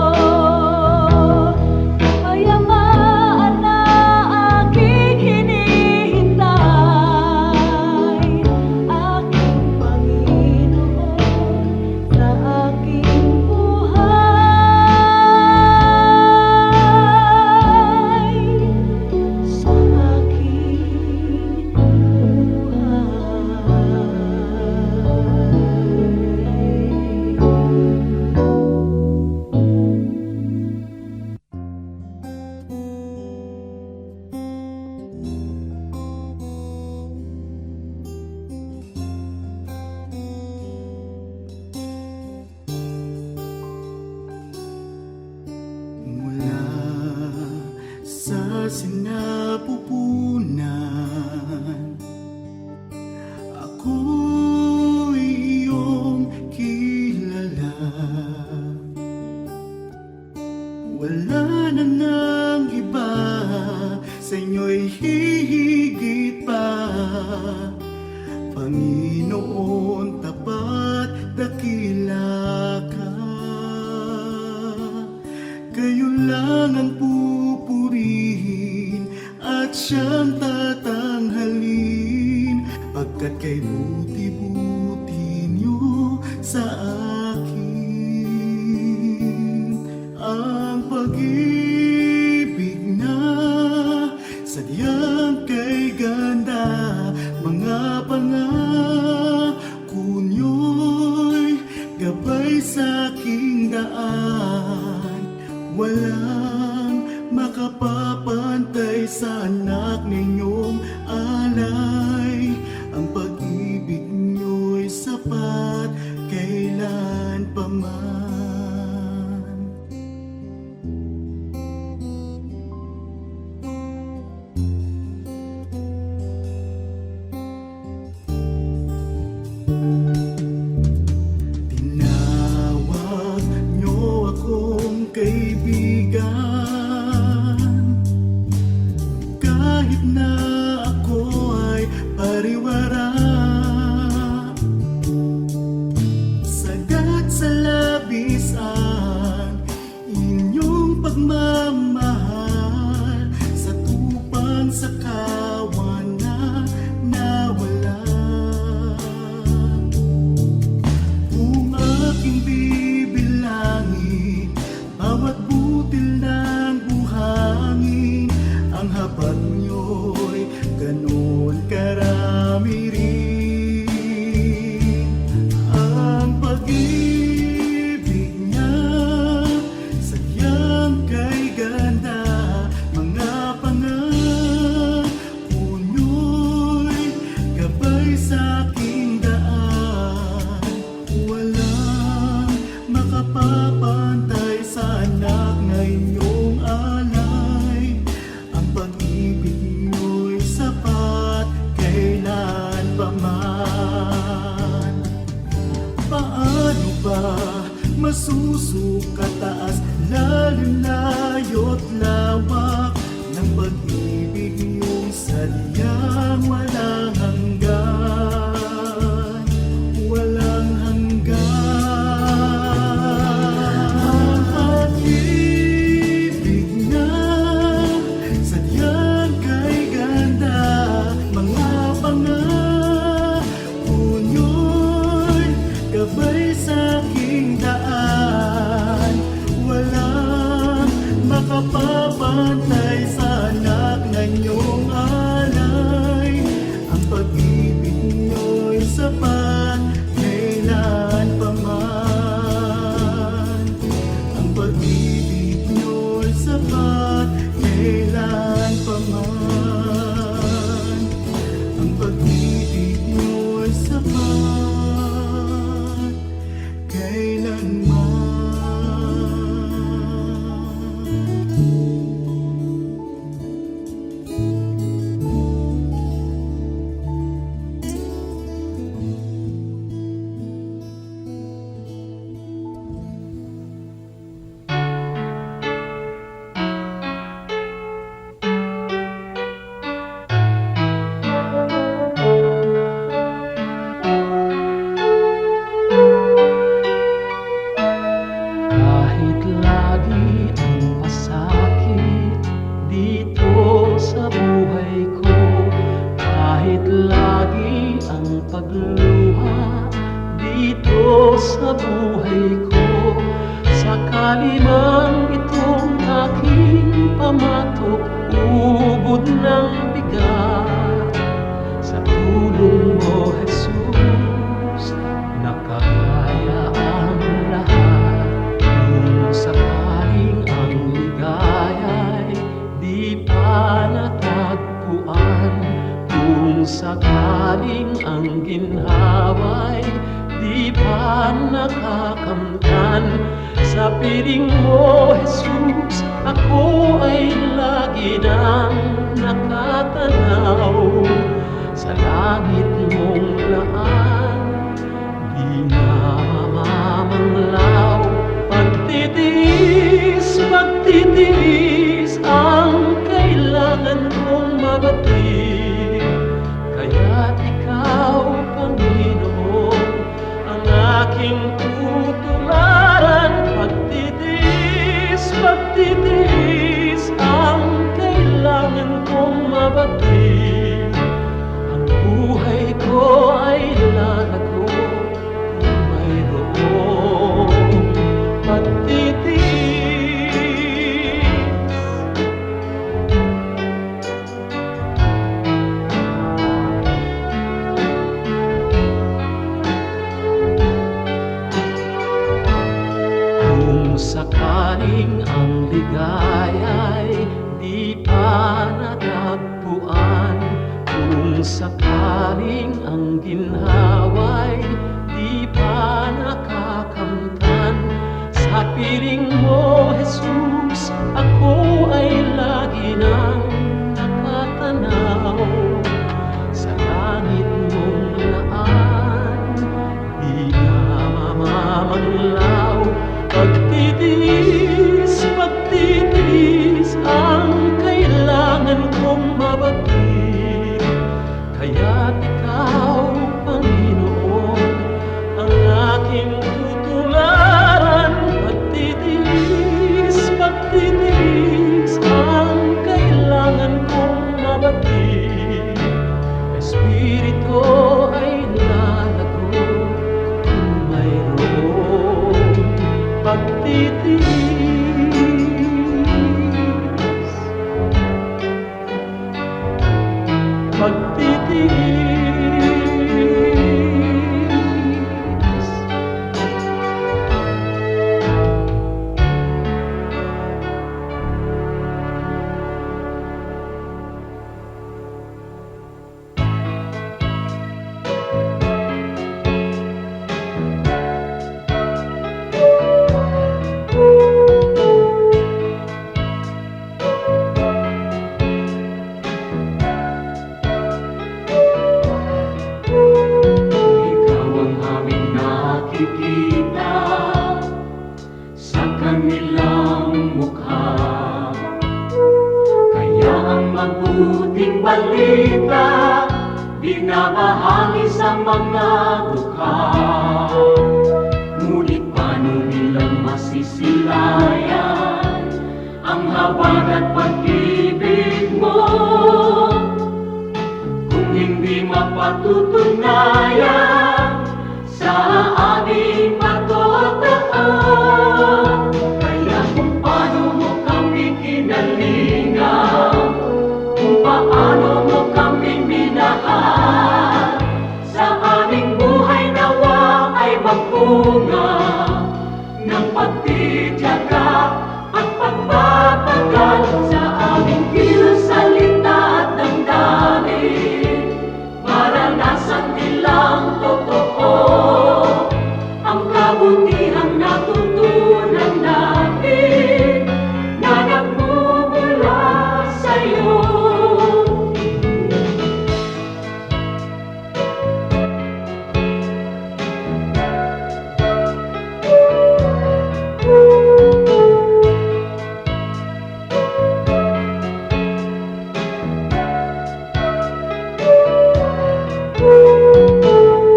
Kapayapaan na aking hinihintay, aking Panginoon sa aking buhay, sa aking Mula sa sinapupunan, ako'y iyong kilala. Wala na nang iba, sa inyo'y hihigit pa. Panginoon, tapat dakila ka. Kayo lang ang pupurihin at siyang tatanghalin, pagkat kay buti-buti niyo sa akin. Ang pag-ibig na sadyang kay ganda, mga pangako niyo'y gabay sa aking daan. Walang makapapantay sa anak ninyong alay. Ang pag-ibig niyo'y sapat kailan pa man. masusukat taas, lalim layo't lawak ng pag-ibig niyong sadyang walang hanggan, walang hanggan. Ang pag-ibig na sadyang kay ganda, mga pangako nyo'y gabay sa aking daan. Walang makapapantay sa anak na inyong alay. Ang pag-ibig nyo'y sapat kailan pa man. Ang pag-ibig nyo'y sapat kailan pa man. Ang pag-ibig nyo'y sapat kailanman. Kahit lagi ang pasakit dito sa buhay ko, kahit lagi ang pagluha dito sa buhay ko, sakali man itong aking pamatok, ubod ng bigat, sa tulong mo, Jesus, nakakaya ang lahat. Kung sakaling ang ligaya'y di pa natagpuan, kung sakaling ang ginhawa'y di pa nakakamtan, sa piling mo, Jesus, ako ay lagi nang nakatanaw sa langit mong laan, di na mamamanglaw. Pagtitiis, pagtitiis ang kailangan kong mabatid. Kaya't ikaw, Panginoon, ang aking tutularan. Pagtitiis, pagtitiis ang kailangan kong mabatid. Ang buhay ko bahagi sa mga dukha. Ngunit paano nilang masisilayan ang habag at pag-ibig mo kung hindi mapatutunayan sa aming matotoo? Kaya kung paano mo kami kinalingan, kung paano mo kami minahal, sa aming buhay nawa ay magbunga ng pagtitiyaga at pagpapagal sa aming kilos, salita at damdamin. Maranasan nilang totoo ang kabutihang natutunan natin na nagmumula sa'yo.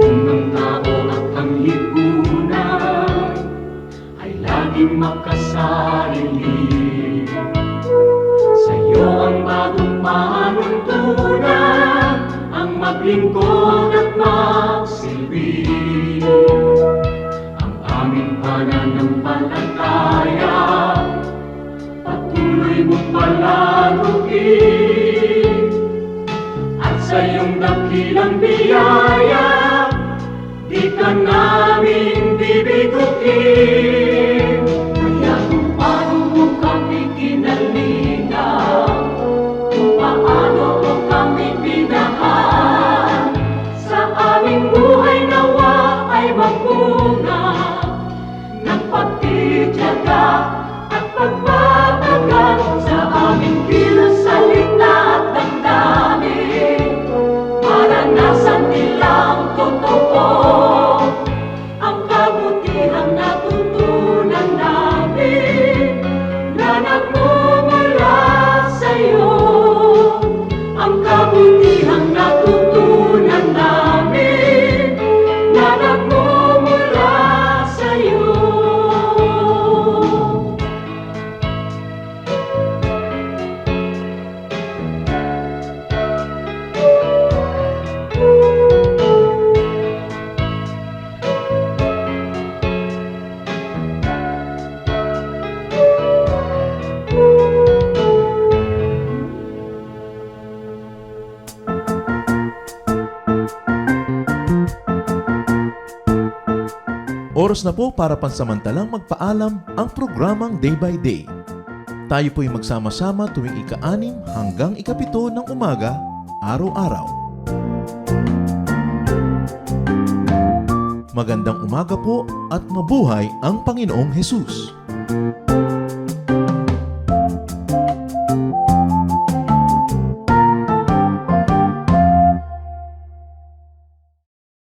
Kung ang tao at ang lipunan ay laging makasarili, sa'yo ang bagong panuntunan, ang maglingkod at magsilbi. Ang aming pananampalataya patuloy mong palaruin, at sa iyong dakilang biyaya di ka namin bibiguin. Kaya kung paano mo kami kinalingan, kung paano mo kami minahal, sa aming buhay nawa ay magbunga ng pagtitiyaga at pagpapagal sa aming kilos, salita at damdamin. Maranasan nilang totoo ang kabutihang natutunan namin na nagmumula sa'yo. Ang kabutihang natutunan namin na nagmumula sa'yo. Oras na po para pansamantalang magpaalam ang programang Day by Day. Tayo po'y magsama-sama tuwing ika-6 hanggang ika-7 ng umaga, araw-araw. Magandang umaga po at mabuhay ang Panginoong Hesus!